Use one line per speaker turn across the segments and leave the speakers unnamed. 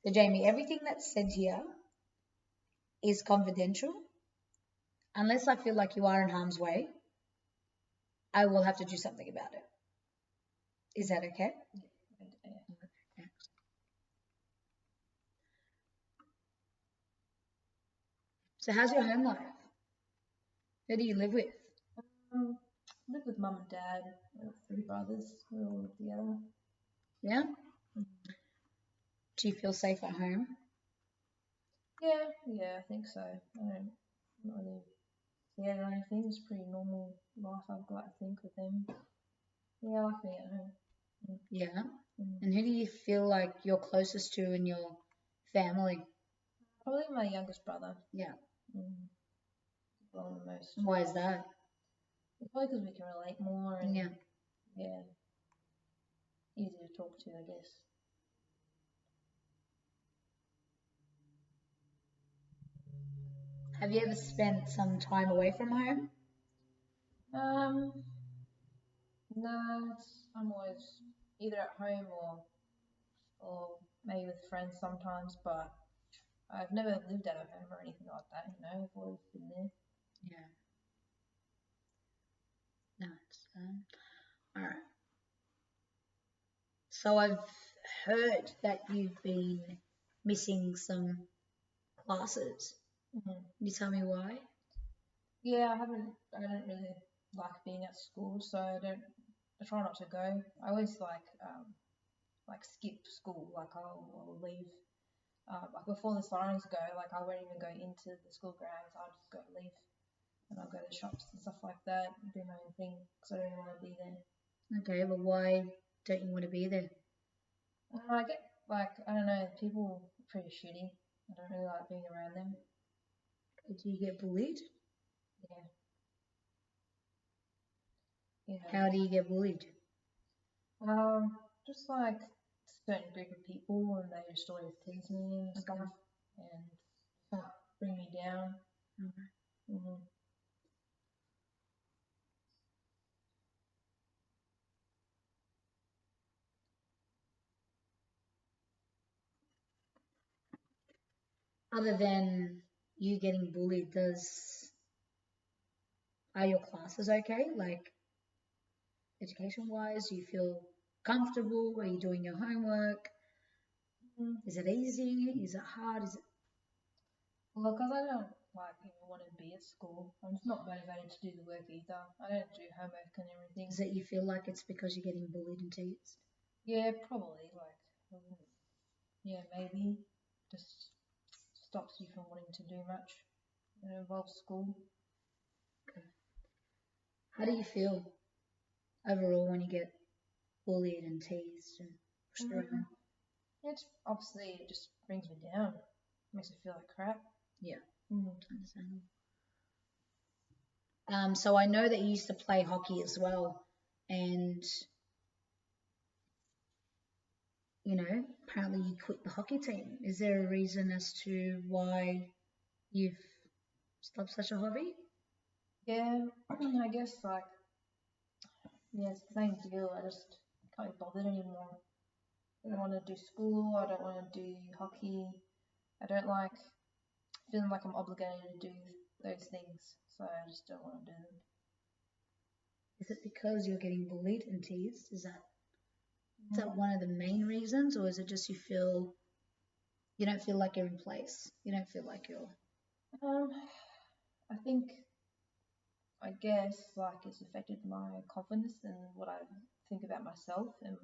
So, Jamie, everything that's said here is confidential. Unless I feel like you are in harm's way, I will have to do something about it. Is that okay?
Yeah.
So, how's your home life? Who do you live with?
Um, live with mum and dad. I have 3 brothers. We all live together.
Yeah?
Mhm.
Do you feel safe at home?
Yeah, I think so. Not really scared or anything. It's a pretty normal life I've got, I think, with them. Yeah, I like being at home.
Yeah.
Mm.
And who do you feel like you're closest to in your family?
Probably my youngest brother.
Yeah.
Mm. Well, the most.
And why is that?
Probably because we can relate more and
Yeah.
yeah, easy to talk to, I guess.
Have you ever spent some time away from home?
Um, no, I'm always either at home or maybe with friends sometimes, but I've never lived at home or anything like that. I've always been there.
Yeah. No, it's all right. So I've heard that you've been missing some classes.
Hmm.
Can you tell me why?
Yeah, I don't really like being at school, so I try not to go. I always like skip school. Like I'll leave like before the sirens go. Like I won't even go into the school grounds. I'll just go leave and I'll go to the shops and stuff like that, and do my own thing because I don't want to be there.
Okay, but why don't you want to be there?
I get like I don't know, people are pretty shitty. I don't really like being around them.
Do you get bullied?
Yeah, yeah.
How do you get bullied?
Just like a certain group of people, and they just always tease me and
Okay.
stuff, and bring me down.
Okay.
Mm.
Other than you getting bullied, does are your classes okay? Like education wise, do you feel comfortable? Are you doing your homework?
Mm.
Is it easy? Is it hard? Is it
Well, because I don't like even want to be at school. I'm just not motivated to do the work either. I don't do homework and everything.
is it you feel like it's because you're getting bullied and teased?
Yeah, probably like yeah, maybe just stops you from wanting to do much. It involves school.
Okay. How do you feel overall when you get bullied and teased and pushed
Mm.
around?
It's obviously it just brings me down. Makes me feel like crap.
Yeah,
Mm.
understandable. So I know that you used to play hockey as well, and apparently you quit the hockey team. Is there a reason as to why you've stopped such a hobby?
Yeah, I guess like yeah, it's the same deal. I just can't be bothered anymore. I don't want to do school. I don't want to do hockey. I don't like feeling like I'm obligated to do those things. So I just don't want to do them.
Is it because you're getting bullied and teased? Is that
Mm.
one of the main reasons, or is it just you don't feel like you're in place? You don't feel like you're
Um, I think I guess like it's affected my confidence and what I think about myself and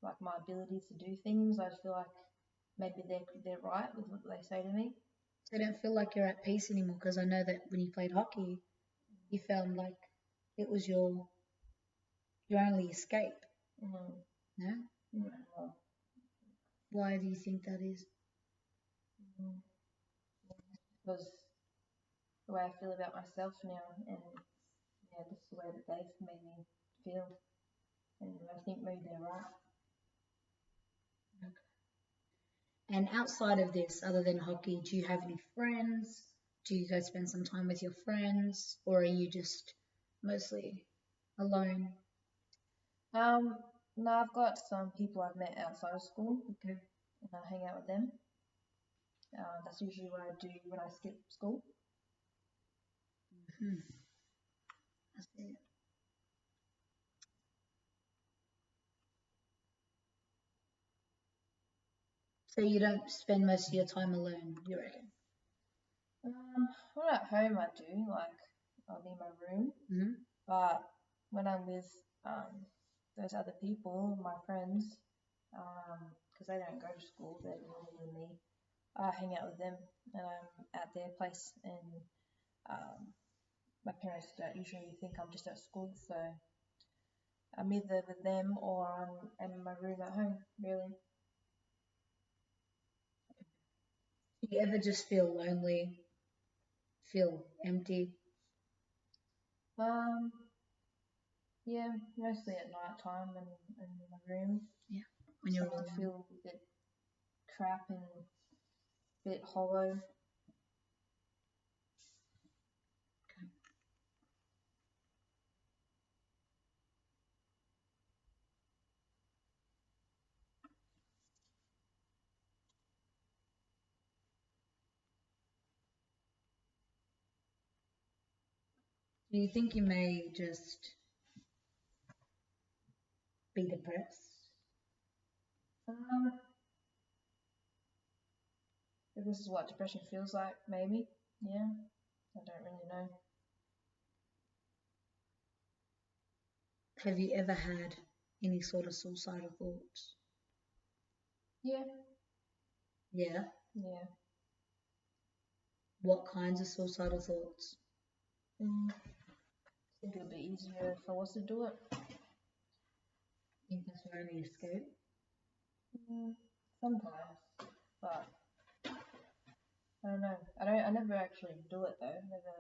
like my ability to do things. I feel like maybe they're right with what they say to me.
so you don't feel like you're at peace anymore? Because I know that when you played hockey, you felt like it was your only escape.
Mm.
No?
Mm.
Why do you think that is?
Mm. Because the way I feel about myself now, and yeah, just the way that they've made me feel, and I think maybe they're right.
And outside of this, other than hockey, do you have any friends? Do you go spend some time with your friends, or are you just mostly alone?
Um, no, I've got some people I've met outside of school,
Okay.
and I hang out with them. That's usually what I do when I skip school.
Hmm. I see. So you don't spend most of your time alone, you reckon?
When at home, I do, like, I'll be in my room,
Hmm.
but when I'm with those other people, my friends, because they don't go to school, they're older than me, I hang out with them at their place, and um, my parents don't usually think I'm just at school, so I'm either with them or I'm in my room at home, really.
Do you ever just feel lonely, feel empty?
Um, yeah, mostly at night time and in my room.
Yeah, when you're all
Starting to
alone.
feel a bit crap and a bit hollow.
Okay. Do you think you may just be depressed?
Um, if this is what depression feels like, maybe. Yeah, I don't really know.
Have you ever had any sort of suicidal thoughts?
Yeah,
Yeah.
yeah.
What kinds of suicidal thoughts?
I think it would be easier if I was to do it.
I think that's your only escape.
Mm, sometimes, but I don't know. I never actually do it though. Never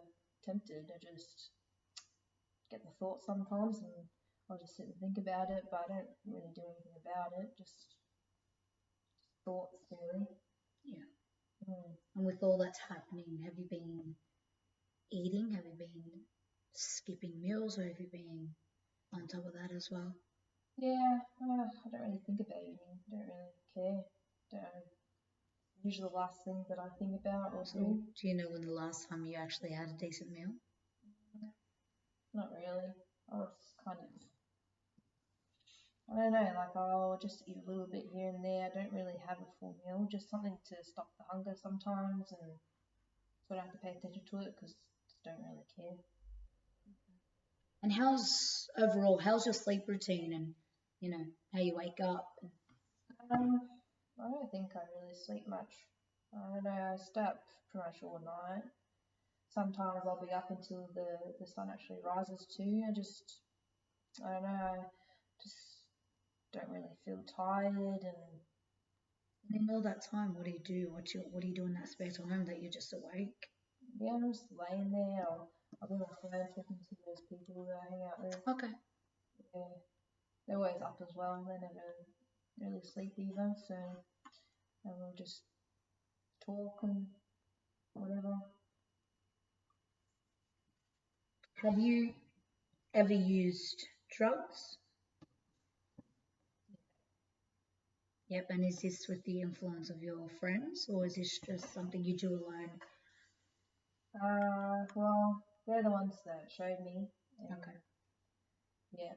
tempted. I just get the thought sometimes, and I'll just sit and think about it. But I don't really do anything about it. Just thoughts, really.
Yeah.
Mm.
And with all that's happening, have you been eating? Have you been skipping meals, or have you been on top of that as well?
Yeah, I don't really think about eating. Don't really care. Don't usually the last thing that I think about or
So,
do.
do you know when the last time you actually had a decent meal?
Not really. I was kind of, I don't know, like I'll just eat a little bit here and there. I don't really have a full meal, just something to stop the hunger sometimes, and so I don't have to pay attention to it because I just don't really care.
And how's overall, how's your sleep routine and, how you wake up?
Um, I don't think I really sleep much. I don't know, I stay up pretty much all night. Sometimes I'll be up until the sun actually rises too. I don't know, I just don't really feel tired and
And in all that time, what do you do? What do you do in that spare time that you're just awake?
yeah, I'm just laying there. I'll be on my phone talking to those people that I hang out with.
Okay.
Yeah, they're always up as well. They never really sleep either, so and we'll just talk and whatever.
Have you ever used drugs? Yep. And is this with the influence of your friends, or is this just something you do alone?
Well, they're the ones that showed me, and
Okay.
yeah,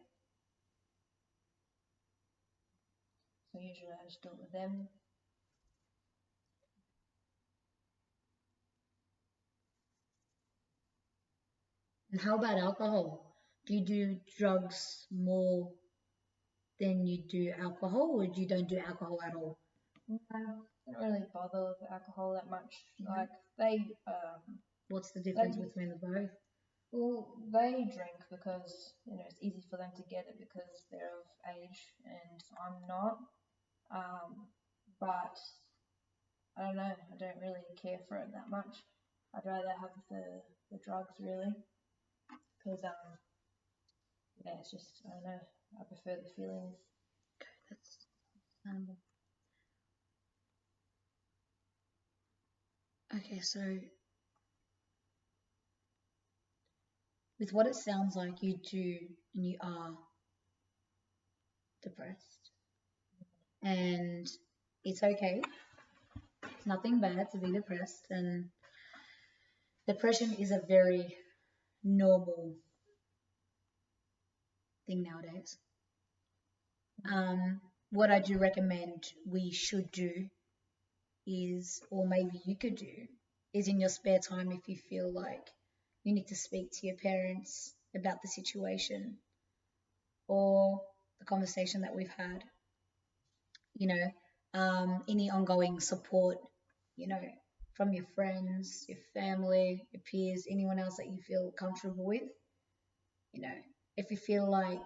so usually I just do it with them.
And how about alcohol? Do you do drugs more than you do alcohol, or you don't do alcohol at all?
No, I don't really bother with alcohol that much.
No.
Like
What's the
they
difference between the both?
well, they drink because it's easy for them to get it because they're of age and I'm not. Um, but I don't know. I don't really care for it that much. I'd rather have the drugs really because yeah, it's just I don't know. I prefer the feelings.
That's understandable. Okay, so with what it sounds like you do and you are depressed, and it's okay. It's nothing bad to be depressed, and depression is a very normal thing nowadays. What I do recommend we should do is, or maybe you could do, is in your spare time if you feel like you need to speak to your parents about the situation or the conversation that we've had, you know, any ongoing support, you know, from your friends, your family, your peers, anyone else that you feel comfortable with, you know, if you feel like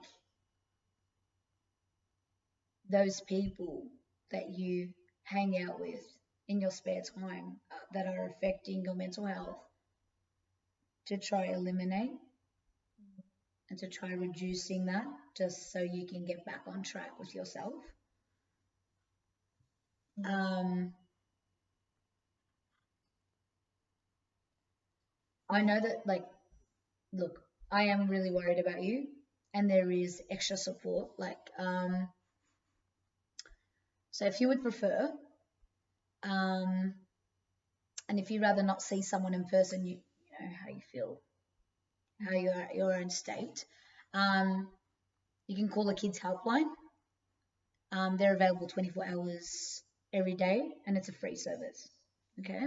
those people that you hang out with in your spare time that are affecting your mental health, to try eliminate and to try reducing that just so you can get back on track with yourself. Um, I know that, like, look, I am really worried about you, and there is extra support. Like, so if you would prefer, um, and if you'd rather not see someone in person, you know how you feel, how you are at your own state, um, you can call the kids helpline. They're available 24 hours every day, and it's a free service. Okay,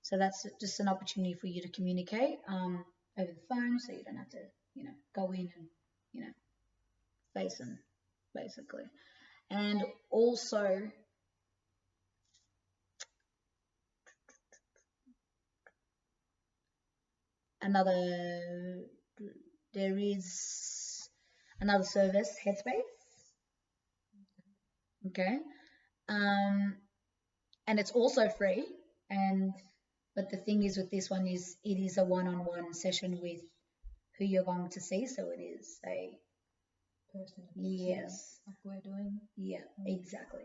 so that's just an opportunity for you to communicate over the phone, so you don't have to, you know, go in and, you know, face them, basically. And also, another, there is another service, Headspace. Okay, um, and it's also free. And but the thing is with this one is it is a one-on-one session with who you're going to see. So it is a
Person to person,
yes,
like we're doing.
yeah, exactly.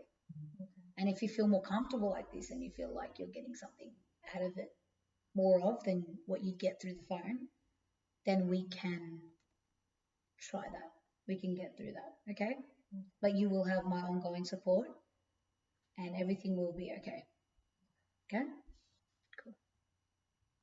Okay.
And if you feel more comfortable like this and you feel like you're getting something out of it more of than what you get through the phone, then we can try that. We can get through that, okay? But you will have my ongoing support and everything will be okay. Okay?